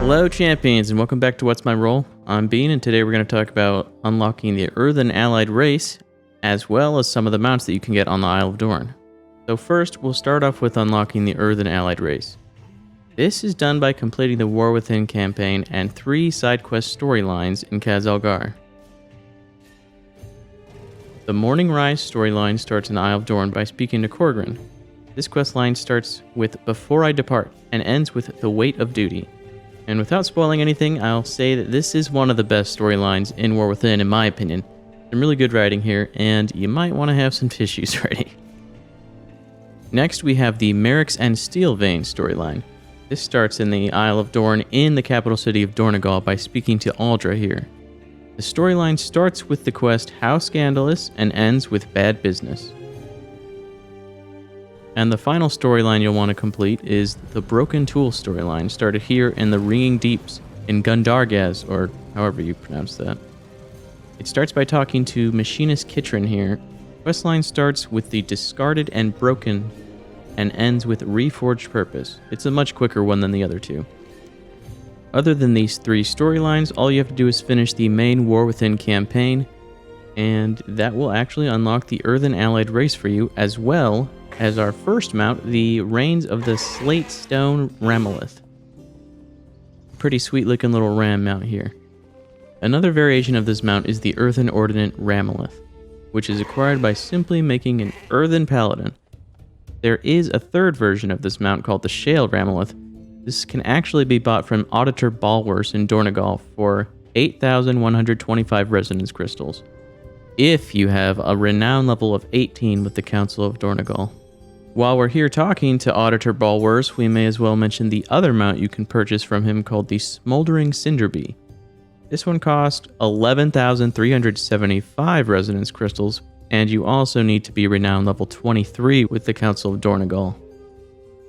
Hello champions and welcome back to What's My Role. I'm Bean and today we're going to talk about unlocking the Earthen Allied race as well as some of the mounts that you can get on the Isle of Dorn. So first we'll start off with unlocking the Earthen Allied race. This is done by completing the War Within campaign and 3 side quest storylines in Khaz-Algar. The Morning Rise storyline starts in the Isle of Dorn by speaking to Korgrin. This quest line starts with Before I Depart and ends with The Weight of Duty. And without spoiling anything, I'll say that this is one of the best storylines in War Within, in my opinion. Some really good writing here, and you might want to have some tissues ready. Next, we have the Merryx and Steelvain storyline. This starts in the Isle of Dorn in the capital city of Dornogal by speaking to Aldra here. The storyline starts with the quest How Scandalous and ends with Bad Business. And the final storyline you'll want to complete is the Broken Tool storyline, started here in the Ringing Deeps in Gundargaz, or however you pronounce that. It starts by talking to Machinist Kitrin here. Questline starts with the Discarded and Broken and ends with Reforged Purpose. It's a much quicker one than the other two. Other than these 3 storylines, all you have to do is finish the main War Within campaign, and that will actually unlock the Earthen Allied race for you, as well as our first mount, the Reins of the Slate Stone Ramolith. Pretty sweet looking little ram mount here. Another variation of this mount is the Earthen Ordnance Ramolith, which is acquired by simply making an Earthen Paladin. There is a third version of this mount called the Shale Ramolith. This can actually be bought from Auditor Balwers in Dornogal for 8,125 resonance crystals, if you have a renown level of 18 with the Council of Dornogal. While we're here talking to Auditor Balwers, we may as well mention the other mount you can purchase from him called the Smoldering Cinderbee. This one costs 11,375 resonance crystals, and you also need to be renown level 23 with the Council of Dornogal.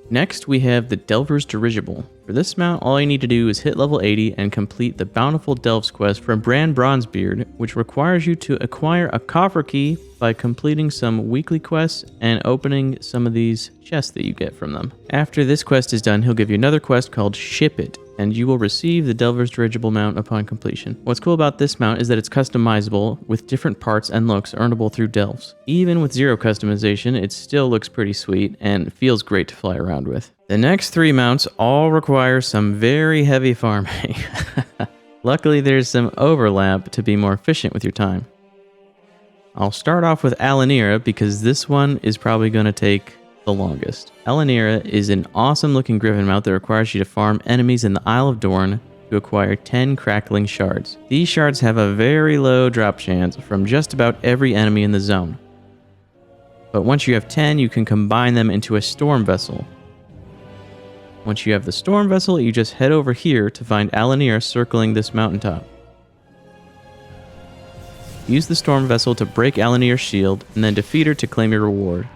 Next, we have the Delver's Dirigible. For this mount, all you need to do is hit level 80 and complete the Bountiful Delves quest from Bran Bronzebeard, which requires you to acquire a coffer key by completing some weekly quests and opening some of these chests that you get from them. After this quest is done, he'll give you another quest called Ship It, and you will receive the Delver's Dirigible mount upon completion. What's cool about this mount is that it's customizable with different parts and looks earnable through delves. Even with 0 customization, it still looks pretty sweet and feels great to fly around with. The next 3 mounts all require some very heavy farming. Luckily, there's some overlap to be more efficient with your time. I'll start off with Alanira because this one is probably going to take the longest. Alanira is an awesome looking griffin mount that requires you to farm enemies in the Isle of Dorn to acquire 10 crackling shards. These shards have a very low drop chance from just about every enemy in the zone. But once you have 10, you can combine them into a storm vessel. Once you have the storm vessel, you just head over here to find Alanira circling this mountaintop. Use the storm vessel to break Alanir's shield and then defeat her to claim your reward.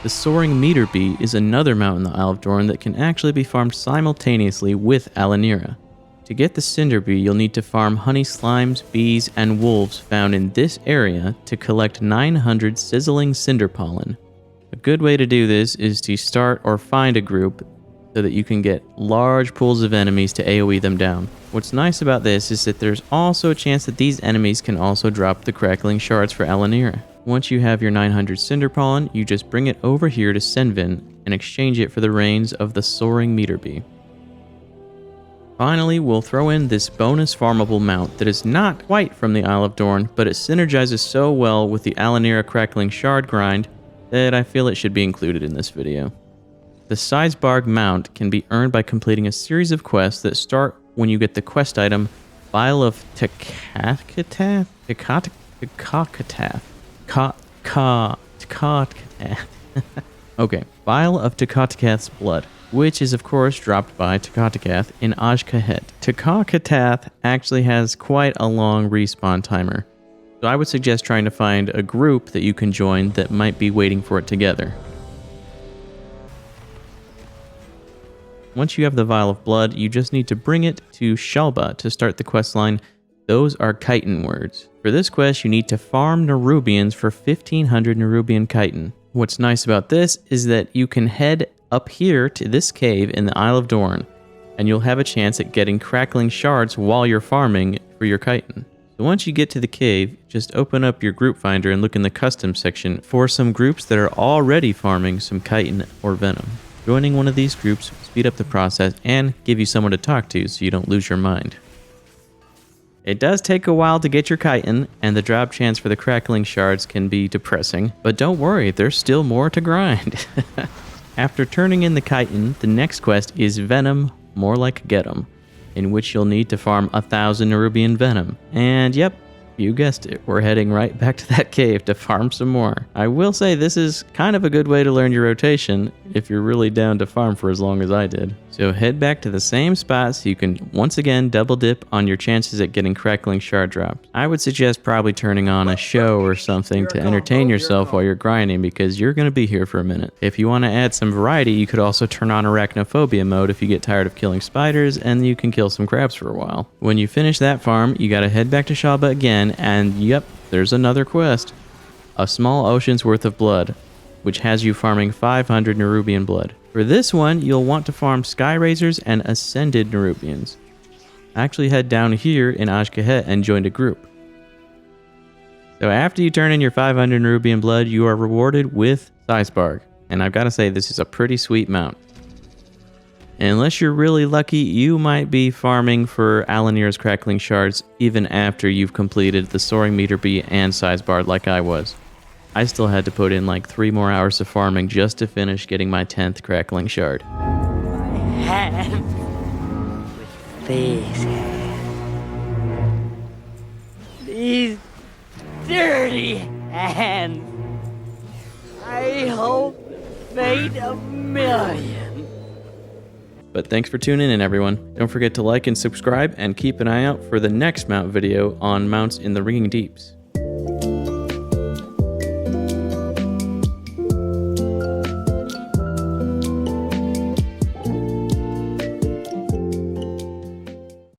The Soaring Meter Bee is another mount in the Isle of Dorn that can actually be farmed simultaneously with Alanira. To get the Cinder Bee, you'll need to farm honey slimes, bees, and wolves found in this area to collect 900 sizzling cinder pollen. A good way to do this is to start or find a group so that you can get large pools of enemies to AoE them down. What's nice about this is that there's also a chance that these enemies can also drop the crackling shards for Alanira. Once you have your 900 cinder pollen, you just bring it over here to Senvin and exchange it for the reins of the Soaring Meter Bee. Finally, we'll throw in this bonus farmable mount that is not quite from the Isle of Dorn, but it synergizes so well with the Alanira crackling shard grind that I feel it should be included in this video. The Sizbarg mount can be earned by completing a series of quests that start when you get the quest item Vial of Tekakatath. Okay, Vial of Tekatakath's blood, which is of course dropped by Tekatakath in Azj-Kahet. Tekatakath actually has quite a long respawn timer, so I would suggest trying to find a group that you can join that might be waiting for it together. Once you have the Vial of Blood, you just need to bring it to Shalba to start the questline Those Are Chitin Words. For this quest, you need to farm Nerubians for 1500 Nerubian Chitin. What's nice about this is that you can head up here to this cave in the Isle of Dorn, and you'll have a chance at getting crackling shards while you're farming for your chitin. So once you get to the cave, just open up your group finder and look in the custom section for some groups that are already farming some chitin or venom. Joining one of these groups will speed up the process and give you someone to talk to so you don't lose your mind. It does take a while to get your chitin, and the drop chance for the crackling shards can be depressing, but don't worry, there's still more to grind. After turning in the chitin, the next quest is Venom, more like Get 'em, in which you'll need to farm 1,000 Nerubian venom. And yep, you guessed it, we're heading right back to that cave to farm some more. I will say this is kind of a good way to learn your rotation if you're really down to farm for as long as I did. So head back to the same spot so you can once again double dip on your chances at getting crackling shard drops. I would suggest probably turning on a show or something to entertain yourself while you're grinding, because you're going to be here for a minute. If you want to add some variety, you could also turn on arachnophobia mode if you get tired of killing spiders, and you can kill some crabs for a while. When you finish that farm, you got to head back to Shalba again, and yep, there's another quest. A small ocean's worth of blood, which has you farming 500 Nerubian blood. For this one, you'll want to farm Sky Razors and Ascended Nerubians. Actually head down here in Azj-Kahet and join a group. So after you turn in your 500 Nerubian blood, you are rewarded with Seisbarg. And I've got to say, this is a pretty sweet mount. Unless you're really lucky, you might be farming for Alanir's Crackling Shards even after you've completed the Soaring Meter Bee and Seisbarg like I was. I still had to put in like 3 more hours of farming just to finish getting my 10th Crackling Shard. My hands with these hands. These dirty hands. I hope fate a million. But thanks for tuning in, everyone. Don't forget to like and subscribe, and keep an eye out for the next mount video on mounts in the Ringing Deeps.